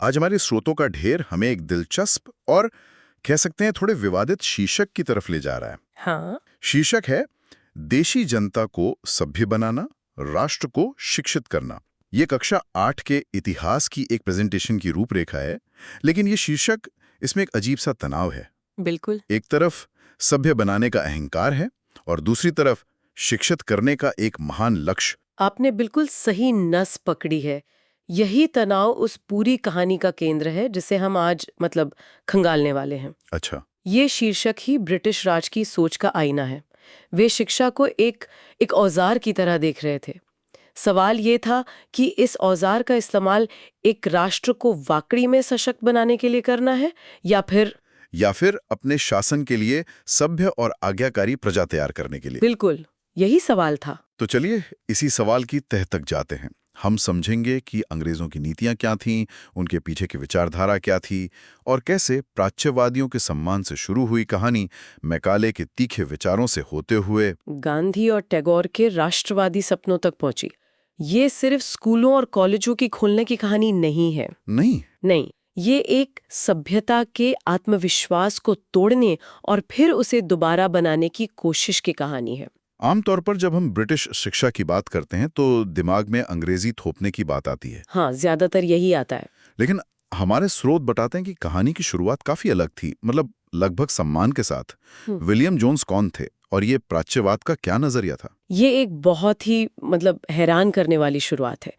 आज हमारे स्रोतों का ढेर हमें एक दिलचस्प और कह सकते हैं थोड़े विवादित शीर्षक की तरफ ले जा रहा है। हाँ। शीर्षक है देशी जनता को सभ्य बनाना, राष्ट्र को शिक्षित करना। ये कक्षा 8 के इतिहास की एक प्रेजेंटेशन की रूपरेखा है, लेकिन ये शीर्षक इसमें एक अजीब सा तनाव है। बिल्कुल। एक तरफ सभ्य बनाने का अहंकार है और दूसरी तरफ शिक्षित करने का एक महान लक्ष्य। आपने बिल्कुल सही नस पकड़ी है। यही तनाव उस पूरी कहानी का केंद्र है जिसे हम आज खंगालने वाले हैं। अच्छा। ये शीर्षक ही ब्रिटिश राज की सोच का आईना है। वे शिक्षा को एक औजार की तरह देख रहे थे। सवाल ये था कि इस औजार का इस्तेमाल एक राष्ट्र को वाकई में सशक्त बनाने के लिए करना है या फिर अपने शासन के लिए सभ्य और आज्ञाकारी प्रजा तैयार करने के लिए। बिल्कुल यही सवाल था। तो चलिए इसी सवाल की तह तक जाते हैं। हम समझेंगे कि अंग्रेजों की नीतियां क्या थीं, उनके पीछे की विचारधारा क्या थी और कैसे प्राच्यवादियों के सम्मान से शुरू हुई कहानी मैकाले के तीखे विचारों से होते हुए गांधी और टैगोर के राष्ट्रवादी सपनों तक पहुंची। ये सिर्फ स्कूलों और कॉलेजों की खोलने की कहानी नहीं है। नहीं, ये एक सभ्यता के आत्मविश्वास को तोड़ने और फिर उसे दोबारा बनाने की कोशिश की कहानी है। आमतौर पर जब हम ब्रिटिश शिक्षा की बात करते हैं तो दिमाग में अंग्रेजी थोपने की बात आती है। हाँ, ज्यादातर यही आता है। लेकिन हमारे स्रोत बताते हैं कि कहानी की शुरुआत काफी अलग थी, मतलब लगभग सम्मान के साथ। विलियम जोन्स कौन थे और ये प्राच्यवाद का क्या नजरिया था? ये एक बहुत ही हैरान करने वाली शुरुआत है।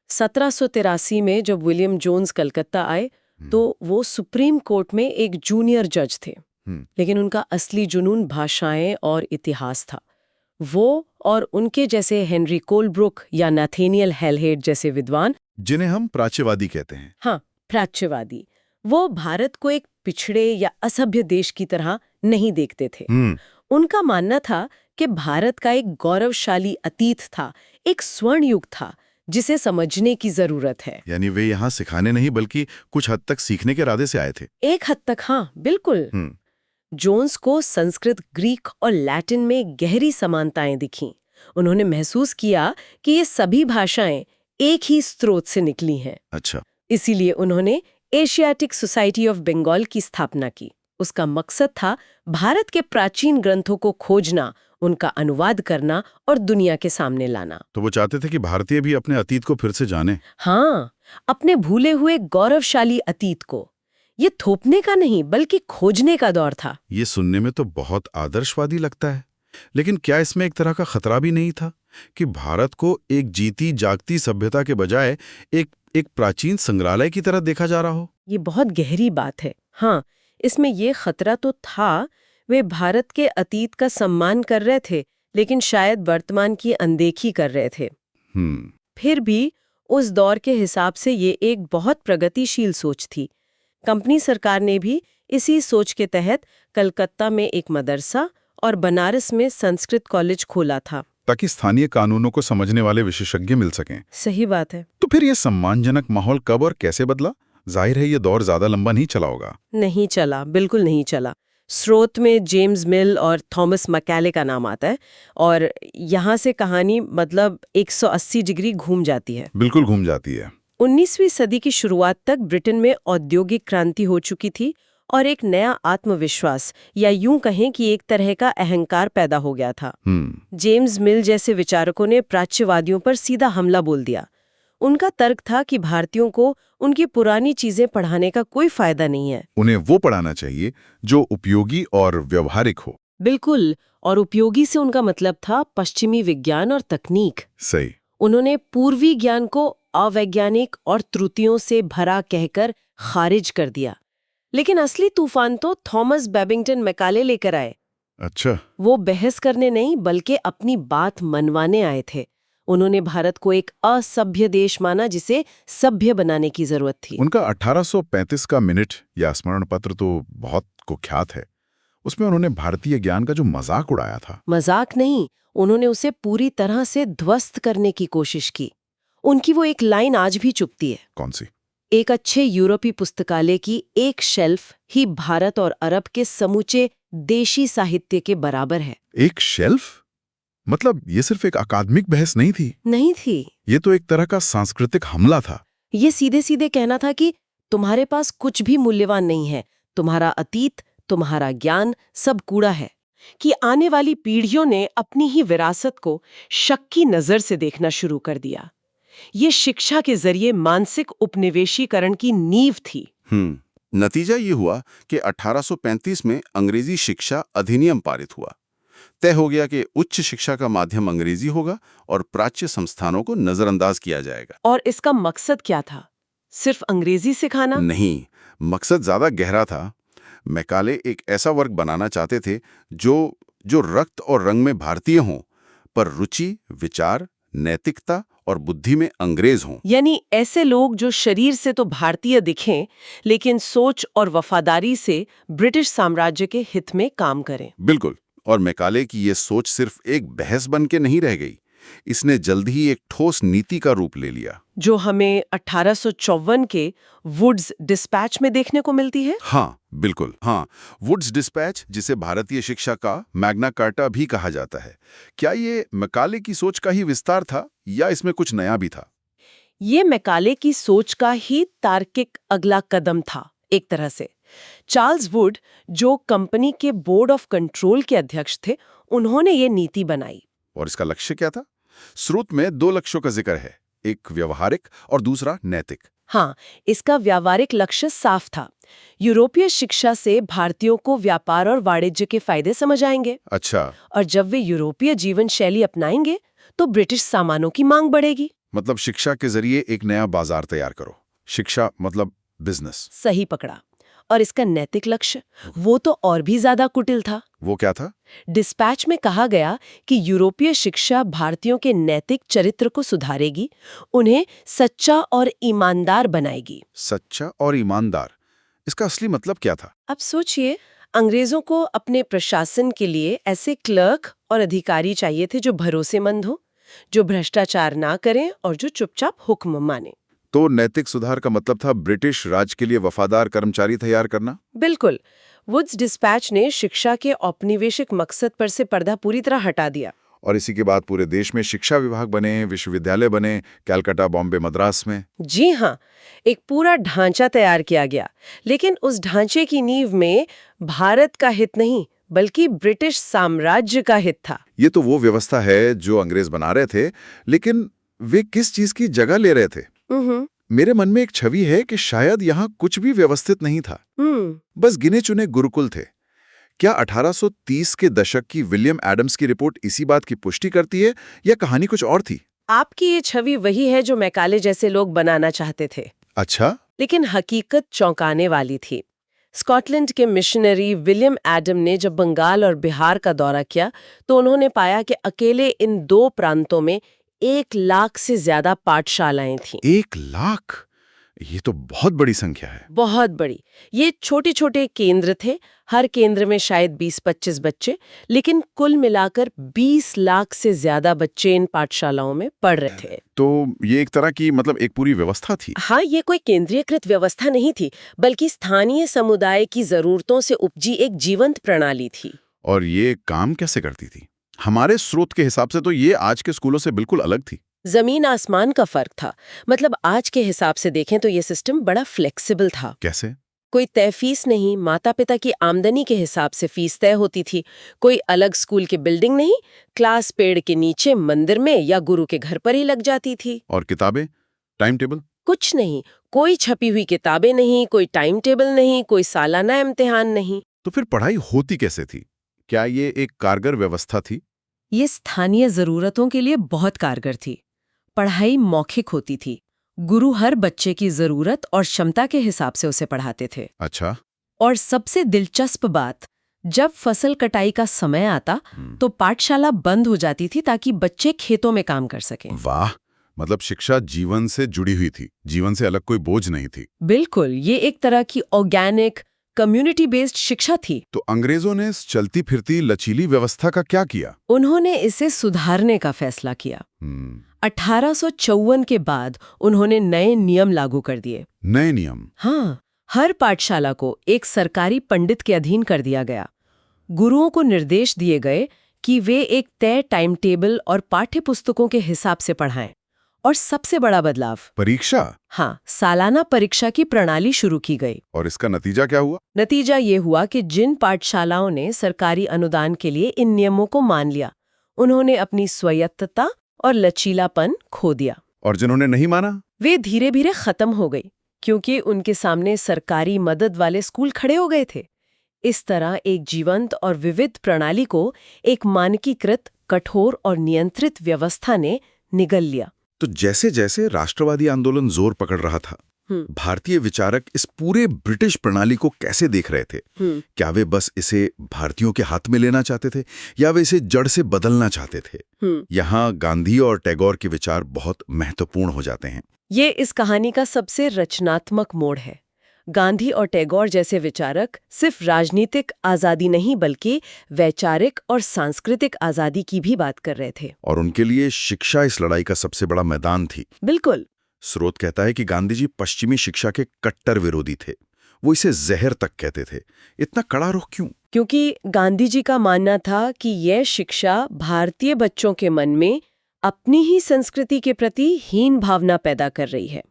1783 में जब विलियम जोन्स कलकत्ता आए तो वो सुप्रीम कोर्ट में एक जूनियर जज थे। लेकिन उनका असली जुनून भाषाएं और इतिहास था। वो और उनके जैसे हेनरी कोलब्रुक या नाथेनियल हेलहेड जैसे विद्वान, जिन्हें हम प्राच्यवादी कहते हैं। हाँ, प्राच्यवादी, वो भारत को एक पिछड़े या असभ्य देश की तरह नहीं देखते थे। उनका मानना था कि भारत का एक गौरवशाली अतीत था, एक स्वर्ण युग था जिसे समझने की जरूरत है। यानी वे यहाँ सिखाने नहीं बल्कि कुछ हद तक सीखने के इरादे से आए थे। एक हद तक हाँ, बिल्कुल। जोन्स को संस्कृत, ग्रीक और लैटिन में गहरी समानताएं दिखीं। उन्होंने महसूस किया कि ये सभी भाषाएं एक ही स्रोत से निकली हैं। अच्छा। इसीलिए उन्होंने एशियाटिक सोसाइटी ऑफ बंगाल की स्थापना की। उसका मकसद था भारत के प्राचीन ग्रंथों को खोजना, उनका अनुवाद करना और दुनिया के सामने लाना। तो वो चाहते थे कि भारतीय भी अपने अतीत को फिर से जाने। हाँ, अपने भूले हुए गौरवशाली अतीत को। ये थोपने का नहीं बल्कि खोजने का दौर था। ये सुनने में तो बहुत आदर्शवादी लगता है, लेकिन क्या इसमें एक तरह का खतरा भी नहीं था कि भारत को एक जीती जागती सभ्यता के बजाय एक प्राचीन संग्रहालय की तरह देखा जा रहा हो? ये बहुत गहरी बात है। हाँ, इसमें ये खतरा तो था। वे भारत के अतीत का सम्मान कर रहे थे, लेकिन शायद वर्तमान की अनदेखी कर रहे थे। फिर भी उस दौर के हिसाब से ये एक बहुत प्रगतिशील सोच थी। कंपनी सरकार ने भी इसी सोच के तहत कलकत्ता में एक मदरसा और बनारस में संस्कृत कॉलेज खोला था, ताकि स्थानीय कानूनों को समझने वाले विशेषज्ञ मिल सकें। सही बात है। तो फिर ये सम्मानजनक माहौल कब और कैसे बदला? जाहिर है ये दौर ज्यादा लंबा नहीं चला होगा। नहीं चला, बिल्कुल नहीं चला। स्रोत में जेम्स मिल और थॉमस मैकाले का नाम आता है और यहाँ से कहानी 180 डिग्री घूम जाती है। बिल्कुल घूम जाती है। 19वीं सदी की शुरुआत तक ब्रिटेन में औद्योगिक क्रांति हो चुकी थी और एक नया आत्मविश्वास या यूं कहें कि एक तरह का अहंकार पैदा हो गया था। जेम्स मिल जैसे विचारकों ने प्राच्यवादियों पर सीधा हमला बोल दिया। उनका तर्क था कि भारतीयों को उनकी पुरानी चीजें पढ़ाने का कोई फायदा नहीं है। उन्हें वो पढ़ाना चाहिए जो उपयोगी और व्यवहारिक हो। बिल्कुल, और उपयोगी से उनका मतलब था पश्चिमी विज्ञान और तकनीक। सही। उन्होंने पूर्वी ज्ञान को अवैज्ञानिक और त्रुटियों से भरा कहकर खारिज कर दिया। लेकिन असली तूफान तो थॉमस बेबिंगटन मैकाले लेकर आए। अच्छा। वो बहस करने नहीं बल्कि अपनी बात मनवाने आए थे। उन्होंने भारत को एक असभ्य देश माना जिसे सभ्य बनाने की जरूरत थी। उनका 1835 का मिनट या स्मरण पत्र तो बहुत कुख्यात है। उसमें उन्होंने भारतीय ज्ञान का जो मजाक उड़ाया था। मजाक नहीं, उन्होंने उसे पूरी तरह से ध्वस्त करने की कोशिश की। उनकी वो एक लाइन आज भी चुभती है। कौन सी? एक अच्छे यूरोपीय पुस्तकालय की एक शेल्फ ही भारत और अरब के समूचे देशी साहित्य के बराबर है। एक शेल्फ? मतलब ये सिर्फ एक अकादमिक बहस नहीं थी। नहीं थी। ये तो एक तरह का सांस्कृतिक हमला था। ये सीधे सीधे कहना था कि तुम्हारे पास कुछ भी मूल्यवान नहीं है, तुम्हारा अतीत, तुम्हारा ज्ञान सब कूड़ा है। कि आने वाली पीढ़ियों ने अपनी ही विरासत को शक की नजर से देखना शुरू कर दिया। ये शिक्षा के जरिए मानसिक उपनिवेशीकरण की नींव थी। नतीजा ये हुआ कि 1835 में अंग्रेजी शिक्षा अधिनियम पारित हुआ। तय हो गया कि उच्च शिक्षा का माध्यम अंग्रेजी होगा और प्राच्य संस्थानों को नजरअंदाज किया जाएगा। और इसका मकसद क्या था? सिर्फ अंग्रेजी सिखाना? नहीं, मकसद ज्यादा गहरा था। मैकाले एक ऐसा वर्ग बनाना चाहते थे जो रक्त और रंग में भारतीय हों, पर रुचि, विचार, नैतिकता और बुद्धि में अंग्रेज हों। यानी ऐसे लोग जो शरीर से तो भारतीय दिखें, लेकिन सोच और वफादारी से ब्रिटिश साम्राज्य के हित में काम करें। बिल्कुल। और मैकाले की ये सोच सिर्फ एक बहस बन के नहीं रह गई, इसने जल्द ही एक ठोस नीति का रूप ले लिया, जो हमें 1854 के वुड्स डिस्पैच में देखने को मिलती है। हाँ बिल्कुल, हाँ, वुड्स डिस्पैच, जिसे भारतीय शिक्षा का मैग्ना कार्टा भी कहा जाता है। क्या ये मैकाले की सोच का ही विस्तार था या इसमें कुछ नया भी था? ये मैकाले की सोच का ही तार्किक अगला कदम था एक तरह से। चार्ल्स वुड, जो कंपनी के बोर्ड ऑफ कंट्रोल के अध्यक्ष थे, उन्होंने ये नीति बनाई। और इसका लक्ष्य क्या था? स्रोत में 2 लक्ष्यों का जिक्र है, एक व्यावहारिक और दूसरा नैतिक। हाँ, इसका व्यावहारिक लक्ष्य साफ था। यूरोपीय शिक्षा से भारतीयों को व्यापार और वाणिज्य के फायदे समझ आएंगे। अच्छा। और जब वे यूरोपीय जीवन शैली अपनाएंगे तो ब्रिटिश सामानों की मांग बढ़ेगी। मतलब शिक्षा के जरिए एक नया बाजार तैयार करो। शिक्षा मतलब बिजनेस। सही पकड़ा। और इसका नैतिक लक्ष्य, वो तो और भी ज्यादा कुटिल था। वो क्या था? डिस्पैच में कहा गया कि यूरोपीय शिक्षा भारतीयों के नैतिक चरित्र को सुधारेगी, उन्हें सच्चा और ईमानदार बनाएगी। सच्चा और ईमानदार, इसका असली मतलब क्या था? अब सोचिए, अंग्रेजों को अपने प्रशासन के लिए ऐसे क्लर्क और अधिकारी चाहिए थे जो भरोसेमंद हो, जो भ्रष्टाचार ना करें और जो चुपचाप हुक्म माने। तो नैतिक सुधार का मतलब था ब्रिटिश राज के लिए वफादार कर्मचारी तैयार करना? बिल्कुल। वुड्स डिस्पैच ने शिक्षा के औपनिवेशिक मकसद पर से पर्दा पूरी तरह हटा दिया। और इसी के बाद पूरे देश में शिक्षा विभाग बने, विश्वविद्यालय बने, कलकत्ता, बॉम्बे, मद्रास में। जी हाँ, एक पूरा ढांचा तैयार किया गया। लेकिन उस ढांचे की नींव में भारत का हित नहीं, बल्कि ब्रिटिश साम्राज्य का हित था। ये तो वो व्यवस्था है जो अंग्रेज बना रहे थे, लेकिन वे किस चीज की जगह ले रहे थे? मेरे मन में एक छवि है कि शायद यहाँ कुछ भी व्यवस्थित नहीं था, बस गिने चुने गुरुकुल थे। क्या 1830 के दशक की विलियम एडम्स की रिपोर्ट इसी बात की पुष्टि करती है या कहानी कुछ और थी? आपकी ये छवि वही है जो मैकाले जैसे लोग बनाना चाहते थे। अच्छा। लेकिन हकीकत चौंकाने वाली थी। स्कॉटलैंड के मिशनरी विलियम एडम ने जब बंगाल और बिहार का दौरा किया तो उन्होंने पाया कि अकेले इन 2 प्रांतों में 1 लाख से ज्यादा पाठशालाएं थीं। 1 लाख? ये तो बहुत बड़ी संख्या है। बहुत बड़ी। ये छोटे-छोटे केंद्र थे, हर केंद्र में शायद 20-25 बच्चे, लेकिन कुल मिलाकर 20 लाख से ज्यादा बच्चे इन पाठशालाओं में पढ़ रहे थे। तो ये एक तरह की मतलब एक पूरी व्यवस्था थी। हाँ, ये कोई केंद्रीयकृत व्यवस्था नहीं थी, बल्कि स्थानीय समुदाय की जरूरतों से उपजी एक जीवंत प्रणाली थी। और ये काम कैसे करती थी? हमारे स्रोत के हिसाब से तो ये आज के स्कूलों से बिल्कुल अलग थी। जमीन आसमान का फर्क था। मतलब आज के हिसाब से देखें तो ये सिस्टम बड़ा फ्लेक्सिबल था। कैसे? कोई तय फीस नहीं, माता पिता की आमदनी के हिसाब से फीस तय होती थी। कोई अलग स्कूल की बिल्डिंग नहीं, क्लास पेड़ के नीचे मंदिर में या गुरु के घर पर ही लग जाती थी। और किताबें, टाइम टेबल? कुछ नहीं, कोई छपी हुई किताबें नहीं, कोई टाइम टेबल नहीं, कोई सालाना इम्तिहान नहीं। तो फिर पढ़ाई होती कैसे थी? क्या ये एक कारगर व्यवस्था थी? ये स्थानीय जरूरतों के लिए बहुत कारगर थी। पढ़ाई मौखिक होती थी। गुरु हर बच्चे की जरूरत और क्षमता के हिसाब से उसे पढ़ाते थे। अच्छा। और सबसे दिलचस्प बात, जब फसल कटाई का समय आता तो पाठशाला बंद हो जाती थी ताकि बच्चे खेतों में काम कर सकें। वाह, मतलब शिक्षा जीवन से जुड़ी हुई थी, जीवन से अलग कोई बोझ नहीं थी। बिल्कुल, ये एक तरह की ऑर्गेनिक कम्युनिटी बेस्ड शिक्षा थी। तो अंग्रेजों ने इस चलती फिरती लचीली व्यवस्था का क्या किया? उन्होंने इसे सुधारने का फैसला किया। 1854 के बाद उन्होंने नए नियम लागू कर दिए। नए नियम? हाँ, हर पाठशाला को एक सरकारी पंडित के अधीन कर दिया गया। गुरुओं को निर्देश दिए गए कि वे एक तय टाइम टेबल और पाठ्य पुस्तकों के हिसाब से पढ़ाएं, और सबसे बड़ा बदलाव, परीक्षा। हाँ, सालाना परीक्षा की प्रणाली शुरू की गई। और इसका नतीजा क्या हुआ? नतीजा ये हुआ कि जिन पाठशालाओं ने सरकारी अनुदान के लिए इन नियमों को मान लिया, उन्होंने अपनी स्वायत्तता और लचीलापन खो दिया। और जिन्होंने नहीं माना, वे धीरे धीरे खत्म हो गई, क्योंकि उनके सामने सरकारी मदद वाले स्कूल खड़े हो गए थे। इस तरह एक जीवंत और विविध प्रणाली को एक मानकीकृत, कठोर और नियंत्रित व्यवस्था ने निगल लिया। तो जैसे जैसे राष्ट्रवादी आंदोलन जोर पकड़ रहा था, भारतीय विचारक इस पूरे ब्रिटिश प्रणाली को कैसे देख रहे थे? क्या वे बस इसे भारतीयों के हाथ में लेना चाहते थे या वे इसे जड़ से बदलना चाहते थे? यहाँ गांधी और टैगोर के विचार बहुत महत्वपूर्ण हो जाते हैं। ये इस कहानी का सबसे रचनात्मक मोड़ है। गांधी और टैगोर जैसे विचारक सिर्फ राजनीतिक आजादी नहीं बल्कि वैचारिक और सांस्कृतिक आजादी की भी बात कर रहे थे। और उनके लिए शिक्षा इस लड़ाई का सबसे बड़ा मैदान थी। बिल्कुल। स्रोत कहता है कि गांधी जी पश्चिमी शिक्षा के कट्टर विरोधी थे। वो इसे जहर तक कहते थे। इतना कड़ा रुख क्यों? क्योंकि गांधी जी का मानना था कि यह शिक्षा भारतीय बच्चों के मन में अपनी ही संस्कृति के प्रति हीन भावना पैदा कर रही है।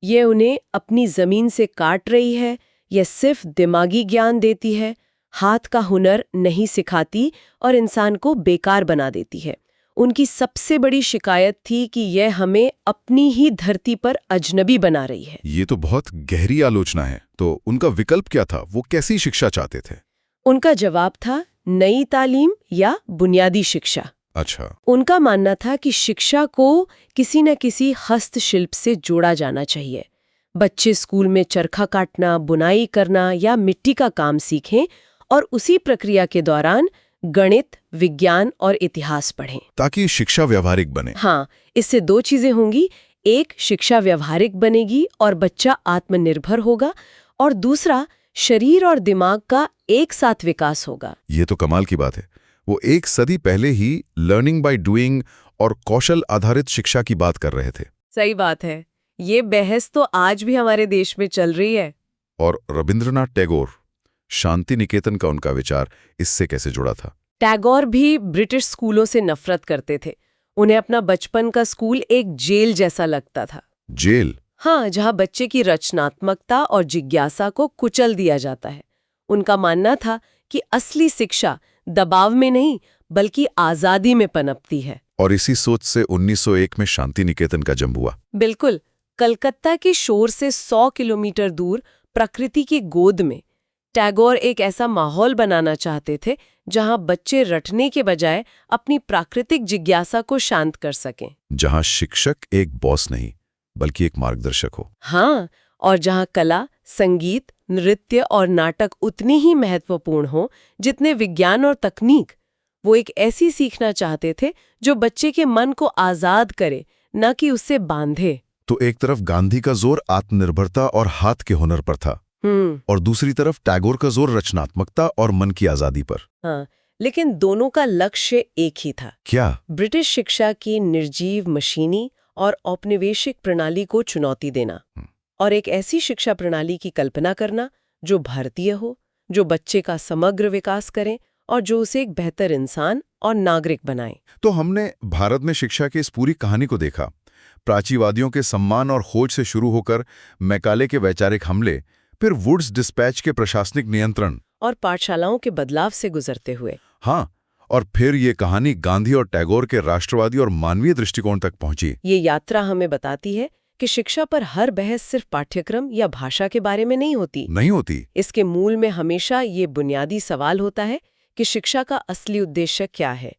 ये उन्हें अपनी जमीन से काट रही है। यह सिर्फ दिमागी ज्ञान देती है, हाथ का हुनर नहीं सिखाती और इंसान को बेकार बना देती है। उनकी सबसे बड़ी शिकायत थी कि यह हमें अपनी ही धरती पर अजनबी बना रही है। ये तो बहुत गहरी आलोचना है। तो उनका विकल्प क्या था? वो कैसी शिक्षा चाहते थे? उनका जवाब था नई तालीम या बुनियादी शिक्षा। अच्छा। उनका मानना था कि शिक्षा को किसी न किसी हस्तशिल्प से जोड़ा जाना चाहिए। बच्चे स्कूल में चरखा काटना, बुनाई करना या मिट्टी का काम सीखें और उसी प्रक्रिया के दौरान गणित, विज्ञान और इतिहास पढ़ें, ताकि शिक्षा व्यावहारिक बने। हाँ, इससे दो चीजें होंगी। एक, शिक्षा व्यावहारिक बनेगी और बच्चा आत्मनिर्भर होगा, और दूसरा, शरीर और दिमाग का एक साथ विकास होगा। ये तो कमाल की बात है। वो एक सदी पहले ही लर्निंग बाय डूइंग और कौशल आधारित शिक्षा की बात कर रहे थे। सही बात है। ये बहस तो आज भी हमारे देश में चल रही है। और रविंद्रनाथ टैगोर, शांति निकेतन का उनका विचार इससे कैसे जुड़ा था? टैगोर भी ब्रिटिश स्कूलों से नफरत करते थे। उन्हें अपना बचपन का स्कूल एक जेल जैसा लगता था। जेल? हाँ, जहाँ बच्चे की रचनात्मकता और जिज्ञासा को कुचल दिया जाता है। उनका मानना था कि असली शिक्षा दबाव में नहीं बल्कि आजादी में पनपती है। और इसी सोच से 1901 में शांति निकेतन का जन्म हुआ। बिल्कुल। कलकत्ता के शोर से 100 किलोमीटर दूर प्रकृति की गोद में टैगोर एक ऐसा माहौल बनाना चाहते थे जहां बच्चे रटने के बजाय अपनी प्राकृतिक जिज्ञासा को शांत कर सकें। जहां शिक्षक एक बॉस नहीं बल्कि एक मार्गदर्शक हो। हाँ, और जहां कला, संगीत, नृत्य और नाटक उतनी ही महत्वपूर्ण हो जितने विज्ञान और तकनीक। वो एक ऐसी सीखना चाहते थे जो बच्चे के मन को आजाद करे, न कि उससे बांधे। तो एक तरफ गांधी का जोर आत्मनिर्भरता और हाथ के हुनर पर था, और दूसरी तरफ टैगोर का जोर रचनात्मकता और मन की आजादी पर। हाँ, लेकिन दोनों का लक्ष्य एक ही था। क्या? ब्रिटिश शिक्षा की निर्जीव, मशीनी और औपनिवेशिक प्रणाली को चुनौती देना, और एक ऐसी शिक्षा प्रणाली की कल्पना करना जो भारतीय हो, जो बच्चे का समग्र विकास करे और जो उसे एक बेहतर इंसान और नागरिक बनाए। तो हमने भारत में शिक्षा की इस पूरी कहानी को देखा, प्राचीवादियों के सम्मान और खोज से शुरू होकर मैकाले के वैचारिक हमले, फिर वुड्स डिस्पैच के प्रशासनिक नियंत्रण और पाठशालाओं के बदलाव से गुजरते हुए। हाँ, और फिर ये कहानी गांधी और टैगोर के राष्ट्रवादी और मानवीय दृष्टिकोण तक पहुंची। ये यात्रा हमें बताती है कि शिक्षा पर हर बहस सिर्फ पाठ्यक्रम या भाषा के बारे में नहीं होती। इसके मूल में हमेशा ये बुनियादी सवाल होता है कि शिक्षा का असली उद्देश्य क्या है।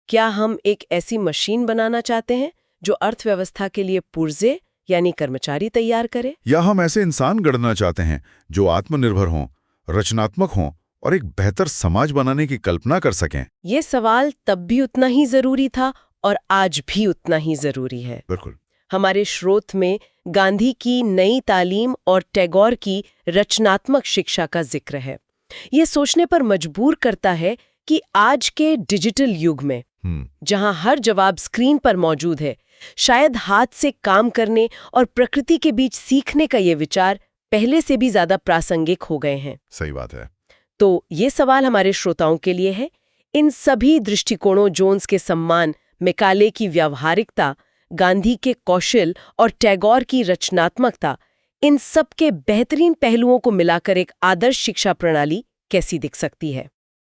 क्या हम एक ऐसी मशीन बनाना चाहते हैं जो अर्थव्यवस्था के लिए पुर्जे यानी कर्मचारी तैयार करे, या हम ऐसे इंसान गढ़ना चाहते हैं जो आत्मनिर्भर हों, रचनात्मक हों और एक बेहतर समाज बनाने की कल्पना कर सकें? ये सवाल तब भी उतना ही जरूरी था और आज भी उतना ही जरूरी है। बिल्कुल। हमारे स्रोत में गांधी की नई तालीम और टैगोर की रचनात्मक शिक्षा का जिक्र है। ये सोचने पर मजबूर करता है कि आज के डिजिटल युग में जहां हर जवाब स्क्रीन पर मौजूद है, शायद हाथ से काम करने और प्रकृति के बीच सीखने का ये विचार पहले से भी ज्यादा प्रासंगिक हो गए हैं। सही बात है। तो ये सवाल हमारे श्रोताओं के लिए है। इन सभी दृष्टिकोणों, जोन्स के सम्मान, मैकाले की व्यावहारिकता, गांधी के कौशल और टैगोर की रचनात्मकता, इन सब के बेहतरीन पहलुओं को मिलाकर एक आदर्श शिक्षा प्रणाली कैसी दिख सकती है?